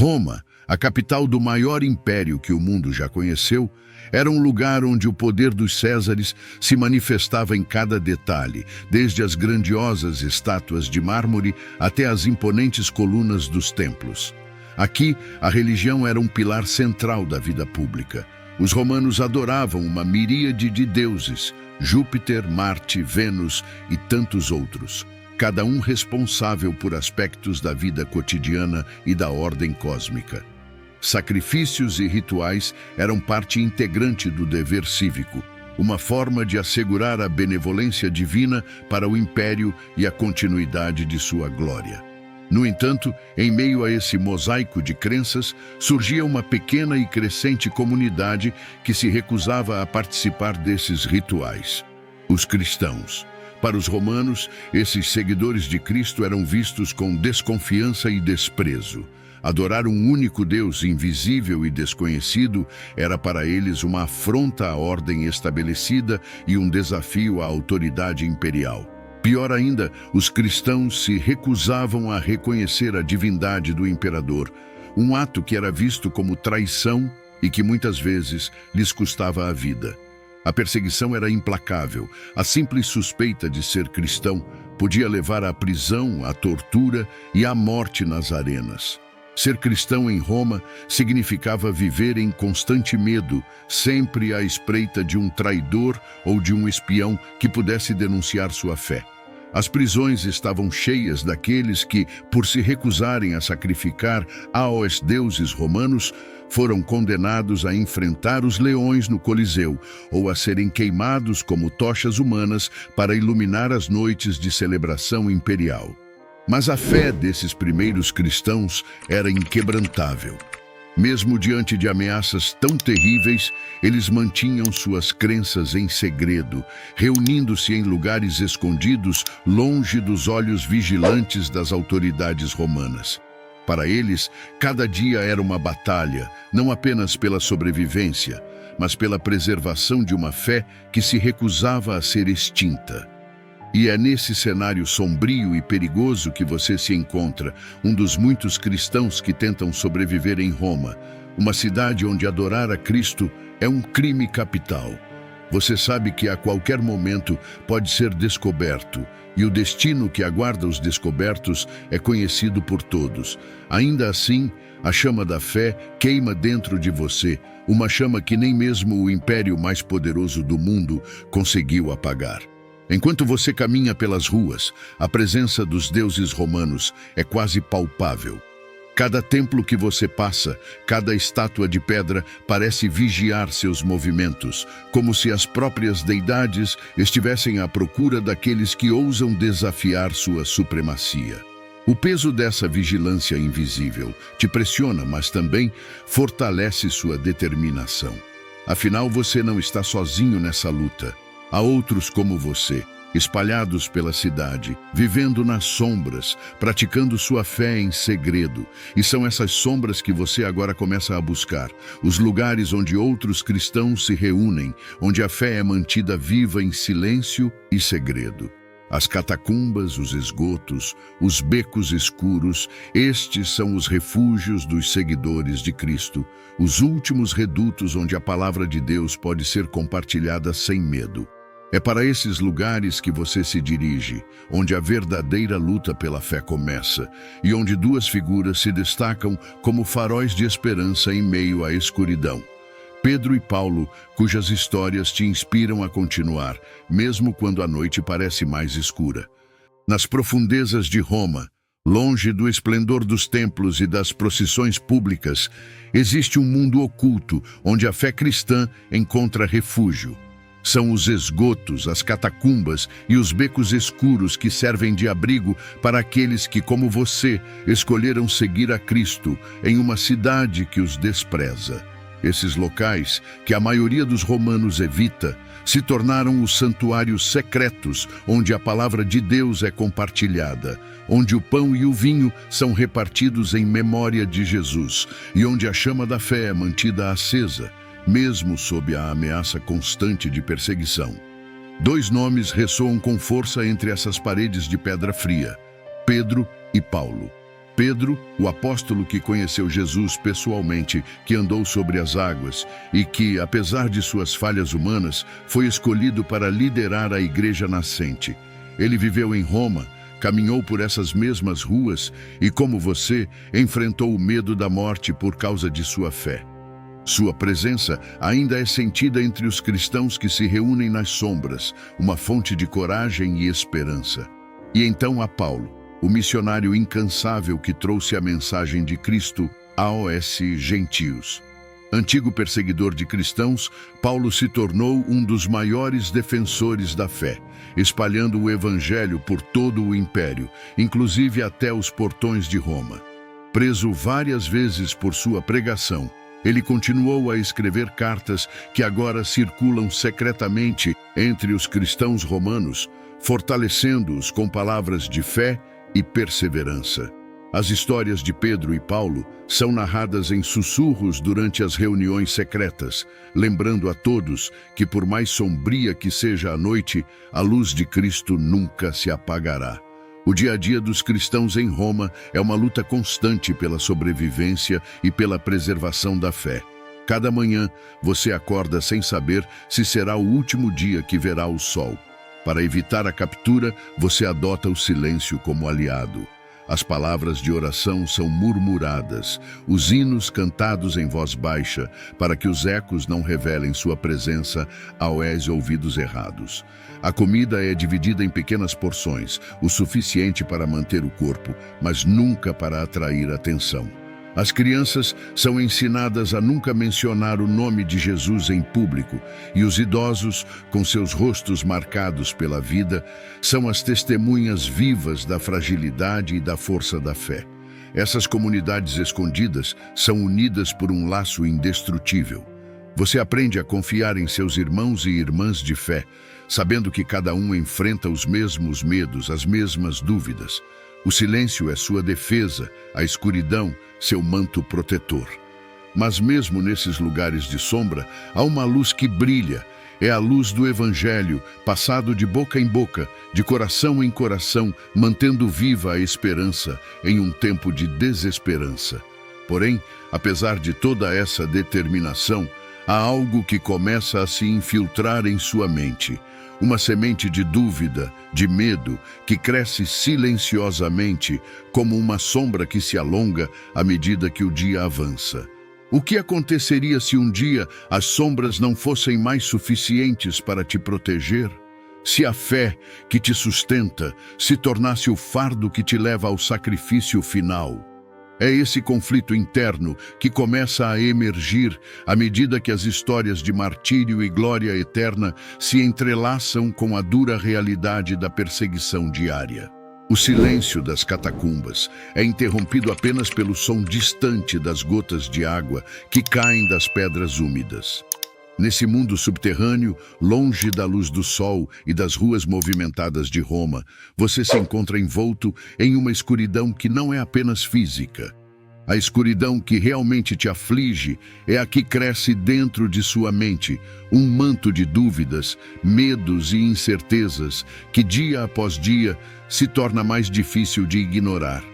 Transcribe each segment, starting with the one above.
Roma, a capital do maior império que o mundo já conheceu, era um lugar onde o poder dos Césares se manifestava em cada detalhe, desde as grandiosas estátuas de mármore até as imponentes colunas dos templos. Aqui, a religião era um pilar central da vida pública. Os romanos adoravam uma miríade de deuses, Júpiter, Marte, Vênus e tantos outros, cada um responsável por aspectos da vida cotidiana e da ordem cósmica. Sacrifícios e rituais eram parte integrante do dever cívico, uma forma de assegurar a benevolência divina para o império e a continuidade de sua glória. No entanto, em meio a esse mosaico de crenças, surgia uma pequena e crescente comunidade que se recusava a participar desses rituais: os cristãos. Para os romanos, esses seguidores de Cristo eram vistos com desconfiança e desprezo. Adorar um único Deus invisível e desconhecido era para eles uma afronta à ordem estabelecida e um desafio à autoridade imperial. Pior ainda, os cristãos se recusavam a reconhecer a divindade do imperador, um ato que era visto como traição e que muitas vezes lhes custava a vida. A perseguição era implacável. A simples suspeita de ser cristão podia levar à prisão, à tortura e à morte nas arenas. Ser cristão em Roma significava viver em constante medo, sempre à espreita de um traidor ou de um espião que pudesse denunciar sua fé. As prisões estavam cheias daqueles que, por se recusarem a sacrificar aos deuses romanos, foram condenados a enfrentar os leões no Coliseu ou a serem queimados como tochas humanas para iluminar as noites de celebração imperial. Mas a fé desses primeiros cristãos era inquebrantável. Mesmo diante de ameaças tão terríveis, eles mantinham suas crenças em segredo, reunindo-se em lugares escondidos, longe dos olhos vigilantes das autoridades romanas. Para eles, cada dia era uma batalha, não apenas pela sobrevivência, mas pela preservação de uma fé que se recusava a ser extinta. E é nesse cenário sombrio e perigoso que você se encontra, um dos muitos cristãos que tentam sobreviver em Roma, uma cidade onde adorar a Cristo é um crime capital. Você sabe que a qualquer momento pode ser descoberto, e o destino que aguarda os descobertos é conhecido por todos. Ainda assim, a chama da fé queima dentro de você, uma chama que nem mesmo o império mais poderoso do mundo conseguiu apagar. Enquanto você caminha pelas ruas, a presença dos deuses romanos é quase palpável. Cada templo que você passa, cada estátua de pedra parece vigiar seus movimentos, como se as próprias deidades estivessem à procura daqueles que ousam desafiar sua supremacia. O peso dessa vigilância invisível te pressiona, mas também fortalece sua determinação. Afinal, você não está sozinho nessa luta. Há outros como você, espalhados pela cidade, vivendo nas sombras, praticando sua fé em segredo. E são essas sombras que você agora começa a buscar, os lugares onde outros cristãos se reúnem, onde a fé é mantida viva em silêncio e segredo. As catacumbas, os esgotos, os becos escuros, estes são os refúgios dos seguidores de Cristo, os últimos redutos onde a palavra de Deus pode ser compartilhada sem medo. É para esses lugares que você se dirige, onde a verdadeira luta pela fé começa e onde duas figuras se destacam como faróis de esperança em meio à escuridão. Pedro e Paulo, cujas histórias te inspiram a continuar, mesmo quando a noite parece mais escura. Nas profundezas de Roma, longe do esplendor dos templos e das procissões públicas, existe um mundo oculto onde a fé cristã encontra refúgio. São os esgotos, as catacumbas e os becos escuros que servem de abrigo para aqueles que, como você, escolheram seguir a Cristo em uma cidade que os despreza. Esses locais, que a maioria dos romanos evita, se tornaram os santuários secretos onde a palavra de Deus é compartilhada, onde o pão e o vinho são repartidos em memória de Jesus e onde a chama da fé é mantida acesa, mesmo sob a ameaça constante de perseguição. Dois nomes ressoam com força entre essas paredes de pedra fria: Pedro e Paulo. Pedro, o apóstolo que conheceu Jesus pessoalmente, que andou sobre as águas e que, apesar de suas falhas humanas, foi escolhido para liderar a igreja nascente. Ele viveu em Roma, caminhou por essas mesmas ruas e, como você, enfrentou o medo da morte por causa de sua fé. Sua presença ainda é sentida entre os cristãos que se reúnem nas sombras, uma fonte de coragem e esperança. E então há Paulo, o missionário incansável que trouxe a mensagem de Cristo aos gentios. Antigo perseguidor de cristãos, Paulo se tornou um dos maiores defensores da fé, espalhando o evangelho por todo o império, inclusive até os portões de Roma. Preso várias vezes por sua pregação, ele continuou a escrever cartas que agora circulam secretamente entre os cristãos romanos, fortalecendo-os com palavras de fé e perseverança. As histórias de Pedro e Paulo são narradas em sussurros durante as reuniões secretas, lembrando a todos que, por mais sombria que seja a noite, a luz de Cristo nunca se apagará. O dia a dia dos cristãos em Roma é uma luta constante pela sobrevivência e pela preservação da fé. Cada manhã, você acorda sem saber se será o último dia que verá o sol. Para evitar a captura, você adota o silêncio como aliado. As palavras de oração são murmuradas, os hinos cantados em voz baixa, para que os ecos não revelem sua presença aos ouvidos errados. A comida é dividida em pequenas porções, o suficiente para manter o corpo, mas nunca para atrair atenção. As crianças são ensinadas a nunca mencionar o nome de Jesus em público, e os idosos, com seus rostos marcados pela vida, são as testemunhas vivas da fragilidade e da força da fé. Essas comunidades escondidas são unidas por um laço indestrutível. Você aprende a confiar em seus irmãos e irmãs de fé, sabendo que cada um enfrenta os mesmos medos, as mesmas dúvidas. O silêncio é sua defesa, a escuridão, seu manto protetor. Mas mesmo nesses lugares de sombra, há uma luz que brilha. É a luz do Evangelho, passado de boca em boca, de coração em coração, mantendo viva a esperança em um tempo de desesperança. Porém, apesar de toda essa determinação, há algo que começa a se infiltrar em sua mente. Uma semente de dúvida, de medo, que cresce silenciosamente, como uma sombra que se alonga à medida que o dia avança. O que aconteceria se um dia as sombras não fossem mais suficientes para te proteger? Se a fé que te sustenta se tornasse o fardo que te leva ao sacrifício final? É esse conflito interno que começa a emergir à medida que as histórias de martírio e glória eterna se entrelaçam com a dura realidade da perseguição diária. O silêncio das catacumbas é interrompido apenas pelo som distante das gotas de água que caem das pedras úmidas. Nesse mundo subterrâneo, longe da luz do sol e das ruas movimentadas de Roma, você se encontra envolto em uma escuridão que não é apenas física. A escuridão que realmente te aflige é a que cresce dentro de sua mente, um manto de dúvidas, medos e incertezas que dia após dia se torna mais difícil de ignorar.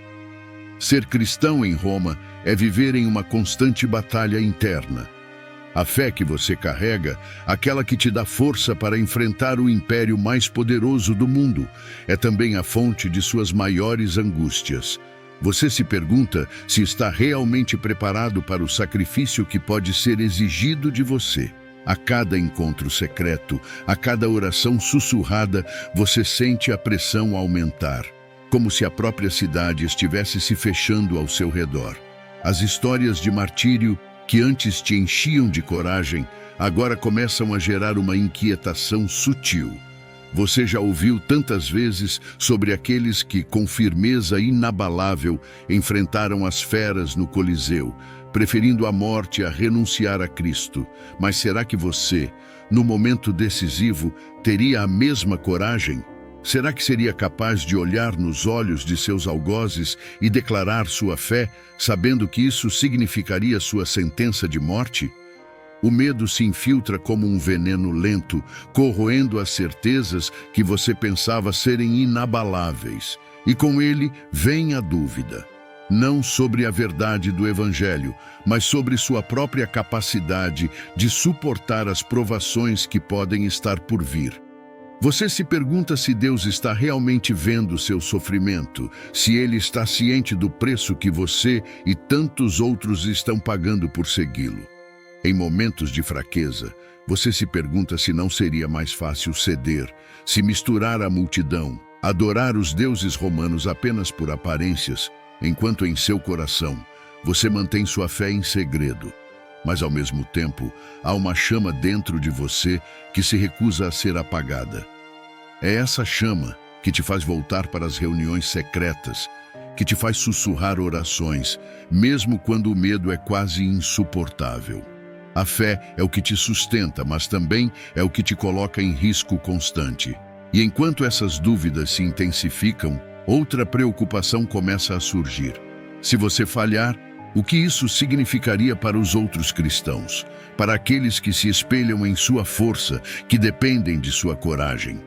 Ser cristão em Roma é viver em uma constante batalha interna. A fé que você carrega, aquela que te dá força para enfrentar o império mais poderoso do mundo, é também a fonte de suas maiores angústias. Você se pergunta se está realmente preparado para o sacrifício que pode ser exigido de você. A cada encontro secreto, a cada oração sussurrada, você sente a pressão aumentar, como se a própria cidade estivesse se fechando ao seu redor. As histórias de martírio que antes te enchiam de coragem, agora começam a gerar uma inquietação sutil. Você já ouviu tantas vezes sobre aqueles que, com firmeza inabalável, enfrentaram as feras no Coliseu, preferindo a morte a renunciar a Cristo. Mas será que você, no momento decisivo, teria a mesma coragem? Será que seria capaz de olhar nos olhos de seus algozes e declarar sua fé, sabendo que isso significaria sua sentença de morte? O medo se infiltra como um veneno lento, corroendo as certezas que você pensava serem inabaláveis. E com ele vem a dúvida. não sobre a verdade do Evangelho, mas sobre sua própria capacidade de suportar as provações que podem estar por vir. Você se pergunta se Deus está realmente vendo seu sofrimento, se Ele está ciente do preço que você e tantos outros estão pagando por segui-lo. Em momentos de fraqueza, você se pergunta se não seria mais fácil ceder, se misturar à multidão, adorar os deuses romanos apenas por aparências, enquanto em seu coração você mantém sua fé em segredo. Mas ao mesmo tempo, há uma chama dentro de você que se recusa a ser apagada. É essa chama que te faz voltar para as reuniões secretas, que te faz sussurrar orações, mesmo quando o medo é quase insuportável. A fé é o que te sustenta, mas também é o que te coloca em risco constante. E enquanto essas dúvidas se intensificam, outra preocupação começa a surgir. Se você falhar, o que isso significaria para os outros cristãos, para aqueles que se espelham em sua força, que dependem de sua coragem?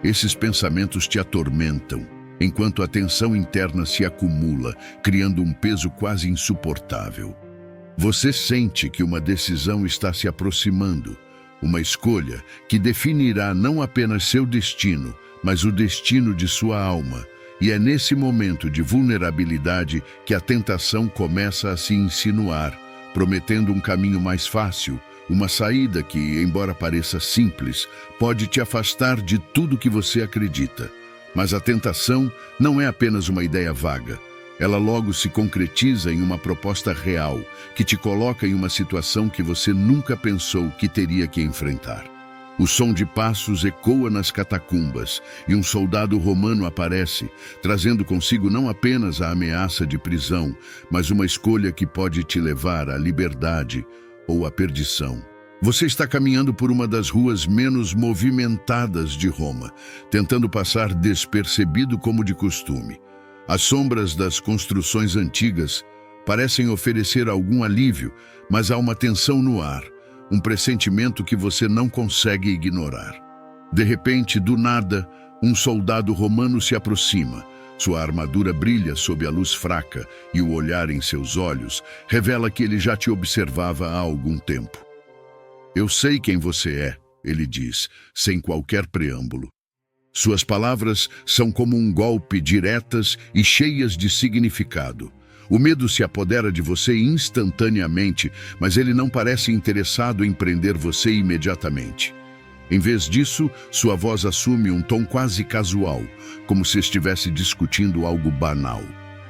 Esses pensamentos te atormentam, enquanto a tensão interna se acumula, criando um peso quase insuportável. Você sente que uma decisão está se aproximando, uma escolha que definirá não apenas seu destino, mas o destino de sua alma. E é nesse momento de vulnerabilidade que a tentação começa a se insinuar, prometendo um caminho mais fácil, uma saída que, embora pareça simples, pode te afastar de tudo que você acredita. Mas a tentação não é apenas uma ideia vaga. Ela logo se concretiza em uma proposta real, que te coloca em uma situação que você nunca pensou que teria que enfrentar. O som de passos ecoa nas catacumbas e um soldado romano aparece, trazendo consigo não apenas a ameaça de prisão, mas uma escolha que pode te levar à liberdade ou à perdição. Você está caminhando por uma das ruas menos movimentadas de Roma, tentando passar despercebido como de costume. As sombras das construções antigas parecem oferecer algum alívio, mas há uma tensão no ar, um pressentimento que você não consegue ignorar. De repente, do nada, um soldado romano se aproxima. Sua armadura brilha sob a luz fraca e o olhar em seus olhos revela que ele já te observava há algum tempo. "Eu sei quem você é", ele diz, sem qualquer preâmbulo. Suas palavras são como um golpe, diretas e cheias de significado. O medo se apodera de você instantaneamente, mas ele não parece interessado em prender você imediatamente. Em vez disso, sua voz assume um tom quase casual, como se estivesse discutindo algo banal.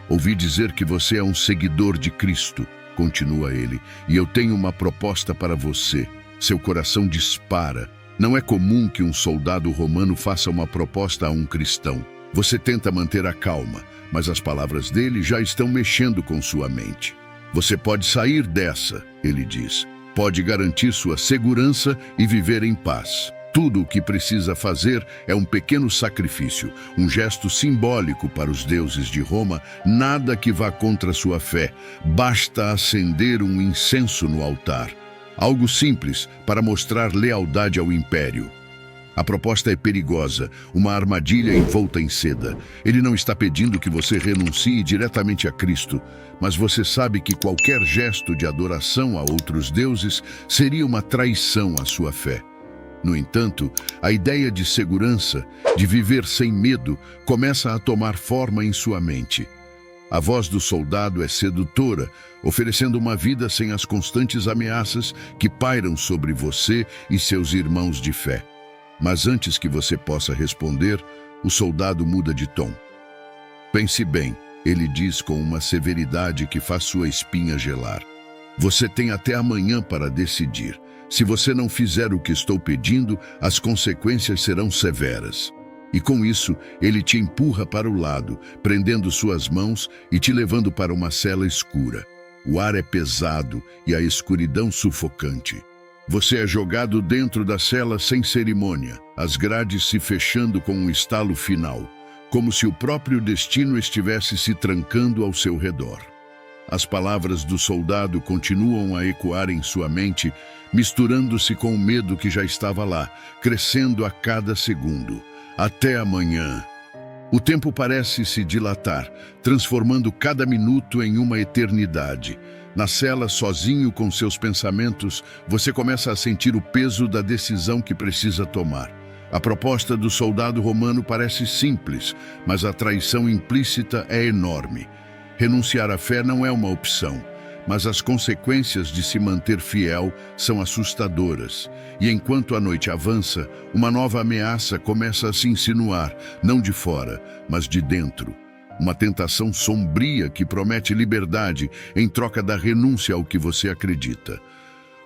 "Ouvi dizer que você é um seguidor de Cristo", continua ele, "e eu tenho uma proposta para você." Seu coração dispara. Não é comum que um soldado romano faça uma proposta a um cristão. Você tenta manter a calma, mas as palavras dele já estão mexendo com sua mente. "Você pode sair dessa", ele diz. "Pode garantir sua segurança e viver em paz. Tudo o que precisa fazer é um pequeno sacrifício, um gesto simbólico para os deuses de Roma, nada que vá contra sua fé. Basta acender um incenso no altar. Algo simples para mostrar lealdade ao império." A proposta é perigosa, uma armadilha envolta em seda. Ele não está pedindo que você renuncie diretamente a Cristo, mas você sabe que qualquer gesto de adoração a outros deuses seria uma traição à sua fé. No entanto, a ideia de segurança, de viver sem medo, começa a tomar forma em sua mente. A voz do soldado é sedutora, oferecendo uma vida sem as constantes ameaças que pairam sobre você e seus irmãos de fé. Mas antes que você possa responder, o soldado muda de tom. "Pense bem", ele diz com uma severidade que faz sua espinha gelar. "Você tem até amanhã para decidir. Se você não fizer o que estou pedindo, as consequências serão severas." E com isso, ele te empurra para o lado, prendendo suas mãos e te levando para uma cela escura. O ar é pesado e a escuridão sufocante. Você é jogado dentro da cela sem cerimônia, as grades se fechando com um estalo final, como se o próprio destino estivesse se trancando ao seu redor. As palavras do soldado continuam a ecoar em sua mente, misturando-se com o medo que já estava lá, crescendo a cada segundo. "Até amanhã." O tempo parece se dilatar, transformando cada minuto em uma eternidade. Na cela, sozinho com seus pensamentos, você começa a sentir o peso da decisão que precisa tomar. A proposta do soldado romano parece simples, mas a traição implícita é enorme. Renunciar à fé não é uma opção, mas as consequências de se manter fiel são assustadoras. E enquanto a noite avança, uma nova ameaça começa a se insinuar, não de fora, mas de dentro. Uma tentação sombria que promete liberdade em troca da renúncia ao que você acredita.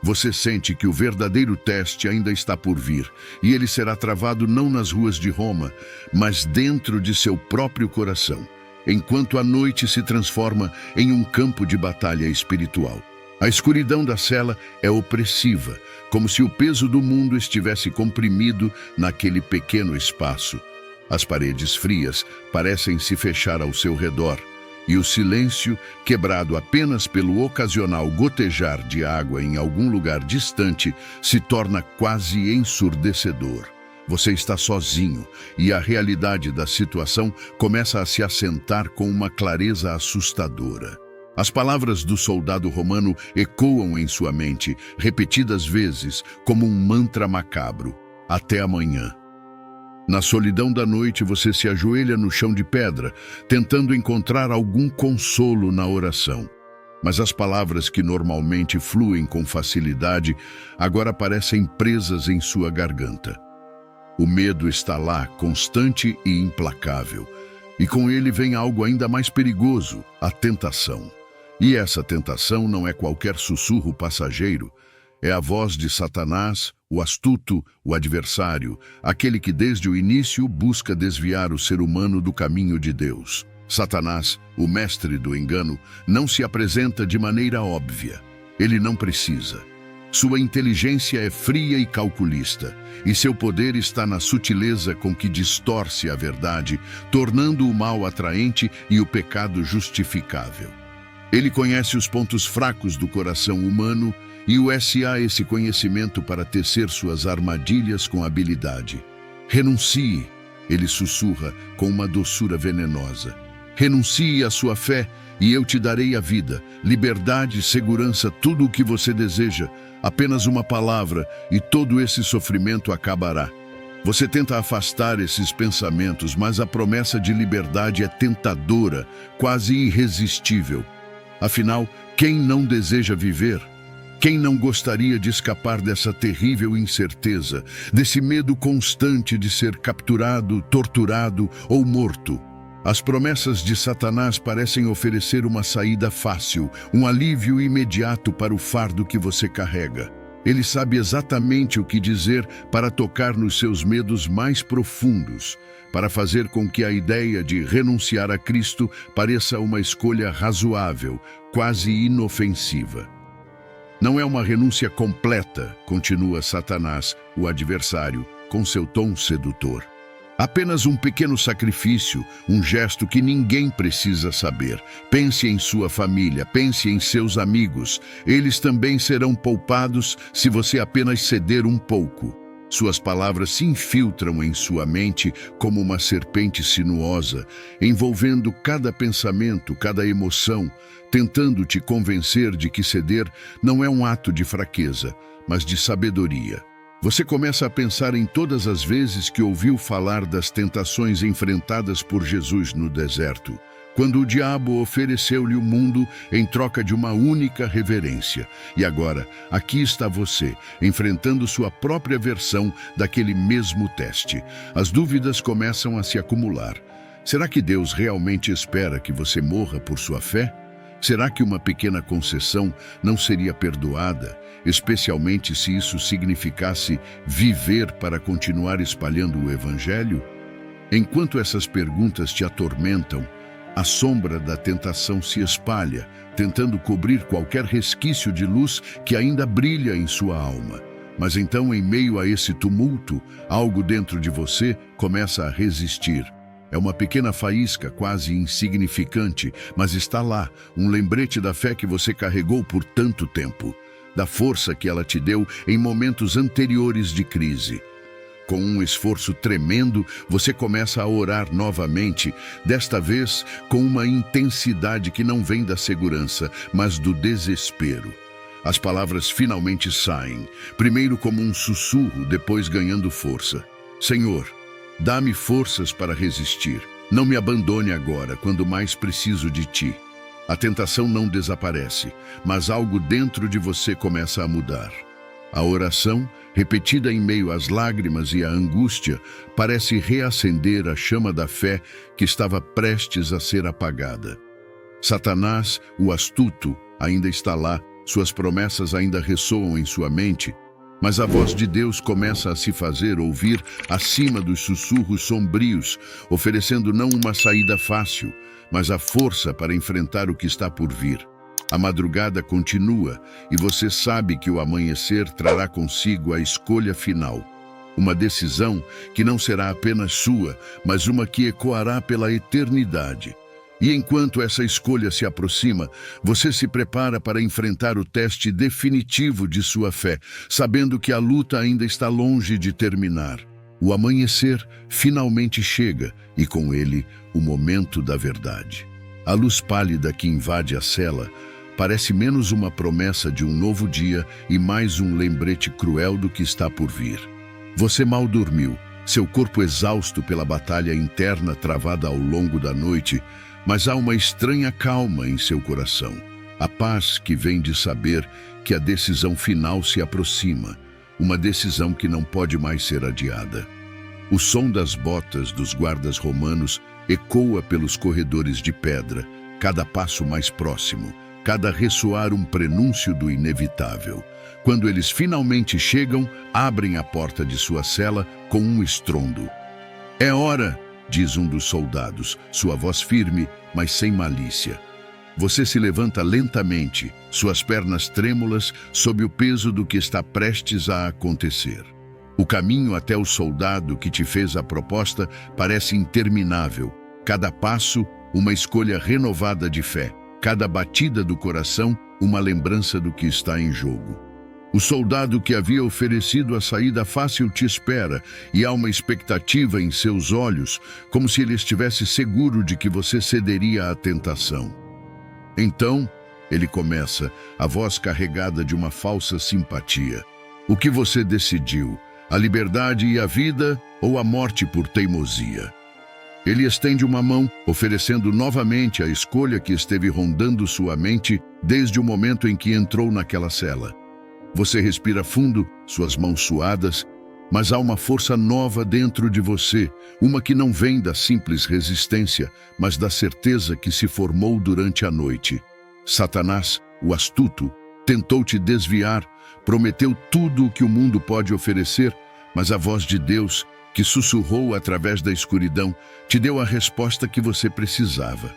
Você sente que o verdadeiro teste ainda está por vir, e ele será travado não nas ruas de Roma, mas dentro de seu próprio coração, enquanto a noite se transforma em um campo de batalha espiritual. A escuridão da cela é opressiva, como se o peso do mundo estivesse comprimido naquele pequeno espaço. As paredes frias parecem se fechar ao seu redor, e o silêncio, quebrado apenas pelo ocasional gotejar de água em algum lugar distante, se torna quase ensurdecedor. Você está sozinho, e a realidade da situação começa a se assentar com uma clareza assustadora. As palavras do soldado romano ecoam em sua mente, repetidas vezes, como um mantra macabro. Até amanhã. Na solidão da noite, você se ajoelha no chão de pedra, tentando encontrar algum consolo na oração. Mas as palavras que normalmente fluem com facilidade, agora parecem presas em sua garganta. O medo está lá, constante e implacável. E com ele vem algo ainda mais perigoso, a tentação. E essa tentação não é qualquer sussurro passageiro. É a voz de Satanás, o astuto, o adversário, aquele que desde o início busca desviar o ser humano do caminho de Deus. Satanás, o mestre do engano, não se apresenta de maneira óbvia. Ele não precisa. Sua inteligência é fria e calculista, e seu poder está na sutileza com que distorce a verdade, tornando o mal atraente e o pecado justificável. Ele conhece os pontos fracos do coração humano e usa esse conhecimento para tecer suas armadilhas com habilidade. Renuncie, ele sussurra com uma doçura venenosa. Renuncie à sua fé e eu te darei a vida, liberdade, segurança, tudo o que você deseja. Apenas uma palavra e todo esse sofrimento acabará. Você tenta afastar esses pensamentos, mas a promessa de liberdade é tentadora, quase irresistível. Afinal, quem não deseja viver? Quem não gostaria de escapar dessa terrível incerteza, desse medo constante de ser capturado, torturado ou morto? As promessas de Satanás parecem oferecer uma saída fácil, um alívio imediato para o fardo que você carrega. Ele sabe exatamente o que dizer para tocar nos seus medos mais profundos, para fazer com que a ideia de renunciar a Cristo pareça uma escolha razoável, quase inofensiva. Não é uma renúncia completa, continua Satanás, o adversário, com seu tom sedutor. Apenas um pequeno sacrifício, um gesto que ninguém precisa saber. Pense em sua família, pense em seus amigos. Eles também serão poupados se você apenas ceder um pouco. Suas palavras se infiltram em sua mente como uma serpente sinuosa, envolvendo cada pensamento, cada emoção, tentando te convencer de que ceder não é um ato de fraqueza, mas de sabedoria. Você começa a pensar em todas as vezes que ouviu falar das tentações enfrentadas por Jesus no deserto, quando o diabo ofereceu-lhe o mundo em troca de uma única reverência. E agora, aqui está você, enfrentando sua própria versão daquele mesmo teste. As dúvidas começam a se acumular. Será que Deus realmente espera que você morra por sua fé? Será que uma pequena concessão não seria perdoada, especialmente se isso significasse viver para continuar espalhando o Evangelho? Enquanto essas perguntas te atormentam, a sombra da tentação se espalha, tentando cobrir qualquer resquício de luz que ainda brilha em sua alma. Mas então, em meio a esse tumulto, algo dentro de você começa a resistir. É uma pequena faísca, quase insignificante, mas está lá, um lembrete da fé que você carregou por tanto tempo, da força que ela te deu em momentos anteriores de crise. Com um esforço tremendo, você começa a orar novamente, desta vez com uma intensidade que não vem da segurança, mas do desespero. As palavras finalmente saem, primeiro como um sussurro, depois ganhando força. Senhor, dá-me forças para resistir. Não me abandone agora, quando mais preciso de Ti. A tentação não desaparece, mas algo dentro de você começa a mudar. A oração, repetida em meio às lágrimas e à angústia, parece reacender a chama da fé que estava prestes a ser apagada. Satanás, o astuto, ainda está lá, suas promessas ainda ressoam em sua mente, mas a voz de Deus começa a se fazer ouvir acima dos sussurros sombrios, oferecendo não uma saída fácil, mas a força para enfrentar o que está por vir. A madrugada continua e você sabe que o amanhecer trará consigo a escolha final. Uma decisão que não será apenas sua, mas uma que ecoará pela eternidade. E enquanto essa escolha se aproxima, você se prepara para enfrentar o teste definitivo de sua fé, sabendo que a luta ainda está longe de terminar. O amanhecer finalmente chega e com ele o momento da verdade. A luz pálida que invade a cela parece menos uma promessa de um novo dia e mais um lembrete cruel do que está por vir. Você mal dormiu, seu corpo exausto pela batalha interna travada ao longo da noite, mas há uma estranha calma em seu coração. A paz que vem de saber que a decisão final se aproxima, uma decisão que não pode mais ser adiada. O som das botas dos guardas romanos ecoa pelos corredores de pedra, cada passo mais próximo, cada ressoar um prenúncio do inevitável. Quando eles finalmente chegam, abrem a porta de sua cela com um estrondo. "É hora", diz um dos soldados, sua voz firme, mas sem malícia. Você se levanta lentamente, suas pernas trêmulas, sob o peso do que está prestes a acontecer. O caminho até o soldado que te fez a proposta parece interminável. Cada passo, uma escolha renovada de fé. Cada batida do coração, uma lembrança do que está em jogo. O soldado que havia oferecido a saída fácil te espera e há uma expectativa em seus olhos, como se ele estivesse seguro de que você cederia à tentação. Então, ele começa, a voz carregada de uma falsa simpatia. "O que você decidiu? A liberdade e a vida ou a morte por teimosia?" Ele estende uma mão, oferecendo novamente a escolha que esteve rondando sua mente desde o momento em que entrou naquela cela. Você respira fundo, suas mãos suadas, mas há uma força nova dentro de você, uma que não vem da simples resistência, mas da certeza que se formou durante a noite. Satanás, o astuto, tentou te desviar, prometeu tudo o que o mundo pode oferecer, mas a voz de Deus, que sussurrou através da escuridão, te deu a resposta que você precisava.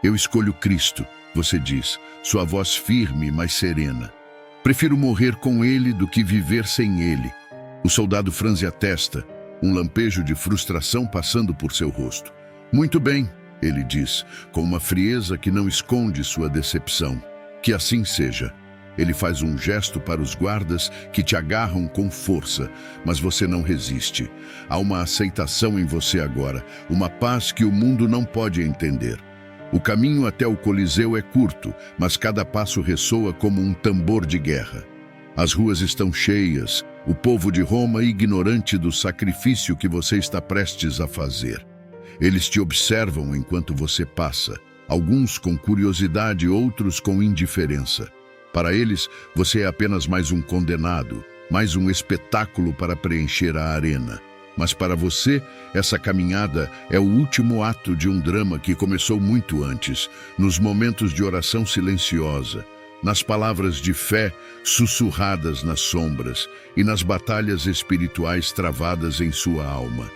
"Eu escolho Cristo", você diz, sua voz firme, mas serena. "Prefiro morrer com Ele do que viver sem Ele." O soldado franze a testa, um lampejo de frustração passando por seu rosto. "Muito bem", ele diz, com uma frieza que não esconde sua decepção. "Que assim seja." Ele faz um gesto para os guardas que te agarram com força, mas você não resiste. Há uma aceitação em você agora, uma paz que o mundo não pode entender. O caminho até o Coliseu é curto, mas cada passo ressoa como um tambor de guerra. As ruas estão cheias, o povo de Roma ignorante do sacrifício que você está prestes a fazer. Eles te observam enquanto você passa, alguns com curiosidade, outros com indiferença. Para eles, você é apenas mais um condenado, mais um espetáculo para preencher a arena. Mas para você, essa caminhada é o último ato de um drama que começou muito antes, nos momentos de oração silenciosa, nas palavras de fé sussurradas nas sombras e nas batalhas espirituais travadas em sua alma.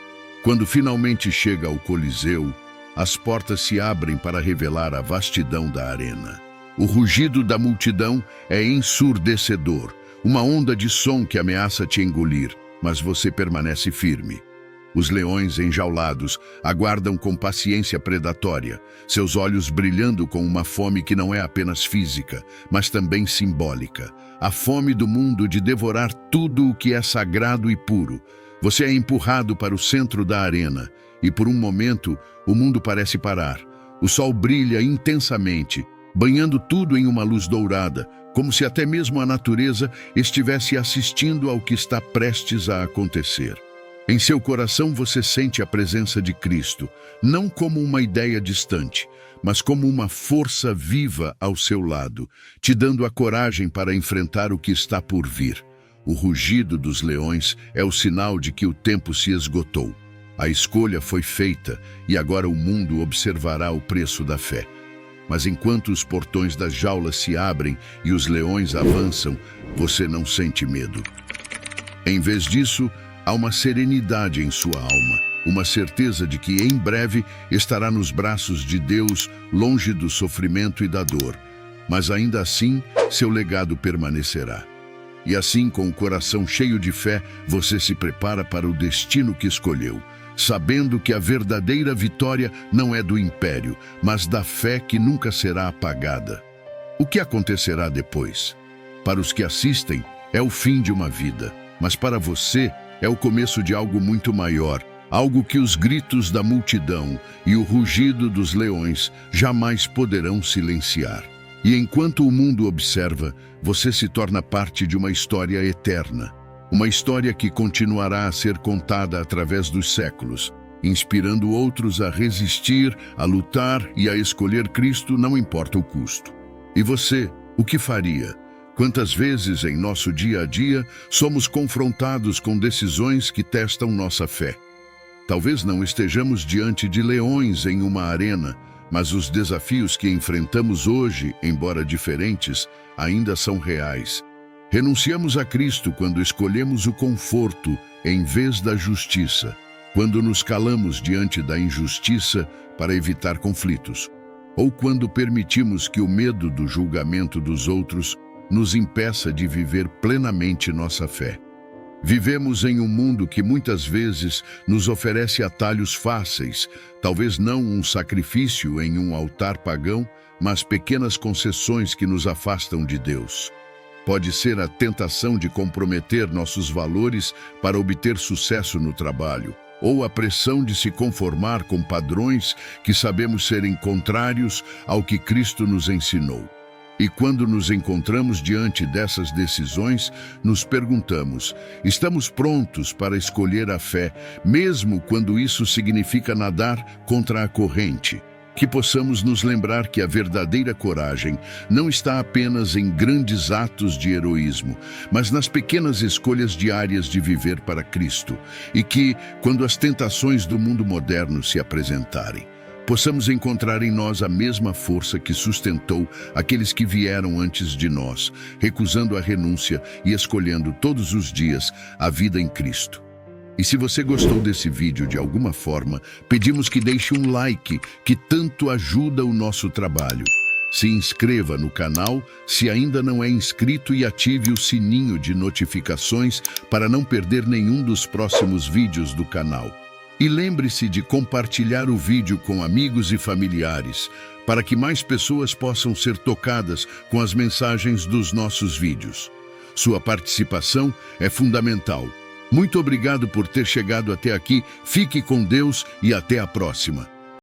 Quando finalmente chega ao Coliseu, as portas se abrem para revelar a vastidão da arena. O rugido da multidão é ensurdecedor, uma onda de som que ameaça te engolir, mas você permanece firme. Os leões enjaulados aguardam com paciência predatória, seus olhos brilhando com uma fome que não é apenas física, mas também simbólica. A fome do mundo de devorar tudo o que é sagrado e puro. Você é empurrado para o centro da arena e, por um momento, o mundo parece parar. O sol brilha intensamente, banhando tudo em uma luz dourada, como se até mesmo a natureza estivesse assistindo ao que está prestes a acontecer. Em seu coração você sente a presença de Cristo, não como uma ideia distante, mas como uma força viva ao seu lado, te dando a coragem para enfrentar o que está por vir. O rugido dos leões é o sinal de que o tempo se esgotou. A escolha foi feita e agora o mundo observará o preço da fé. Mas enquanto os portões das jaulas se abrem e os leões avançam, você não sente medo. Em vez disso, há uma serenidade em sua alma, uma certeza de que em breve estará nos braços de Deus, longe do sofrimento e da dor. Mas ainda assim, seu legado permanecerá. E assim, com o coração cheio de fé, você se prepara para o destino que escolheu, sabendo que a verdadeira vitória não é do império, mas da fé que nunca será apagada. O que acontecerá depois? Para os que assistem, é o fim de uma vida, mas para você é o começo de algo muito maior, algo que os gritos da multidão e o rugido dos leões jamais poderão silenciar. E enquanto o mundo observa, você se torna parte de uma história eterna. Uma história que continuará a ser contada através dos séculos, inspirando outros a resistir, a lutar e a escolher Cristo, não importa o custo. E você, o que faria? Quantas vezes em nosso dia a dia somos confrontados com decisões que testam nossa fé? Talvez não estejamos diante de leões em uma arena, mas os desafios que enfrentamos hoje, embora diferentes, ainda são reais. Renunciamos a Cristo quando escolhemos o conforto em vez da justiça, quando nos calamos diante da injustiça para evitar conflitos, ou quando permitimos que o medo do julgamento dos outros nos impeça de viver plenamente nossa fé. Vivemos em um mundo que muitas vezes nos oferece atalhos fáceis, talvez não um sacrifício em um altar pagão, mas pequenas concessões que nos afastam de Deus. Pode ser a tentação de comprometer nossos valores para obter sucesso no trabalho, ou a pressão de se conformar com padrões que sabemos serem contrários ao que Cristo nos ensinou. E quando nos encontramos diante dessas decisões, nos perguntamos: estamos prontos para escolher a fé, mesmo quando isso significa nadar contra a corrente? Que possamos nos lembrar que a verdadeira coragem não está apenas em grandes atos de heroísmo, mas nas pequenas escolhas diárias de viver para Cristo. E que, quando as tentações do mundo moderno se apresentarem, possamos encontrar em nós a mesma força que sustentou aqueles que vieram antes de nós, recusando a renúncia e escolhendo todos os dias a vida em Cristo. E se você gostou desse vídeo de alguma forma, pedimos que deixe um like, que tanto ajuda o nosso trabalho. Se inscreva no canal se ainda não é inscrito e ative o sininho de notificações para não perder nenhum dos próximos vídeos do canal. E lembre-se de compartilhar o vídeo com amigos e familiares, para que mais pessoas possam ser tocadas com as mensagens dos nossos vídeos. Sua participação é fundamental. Muito obrigado por ter chegado até aqui, fique com Deus e até a próxima.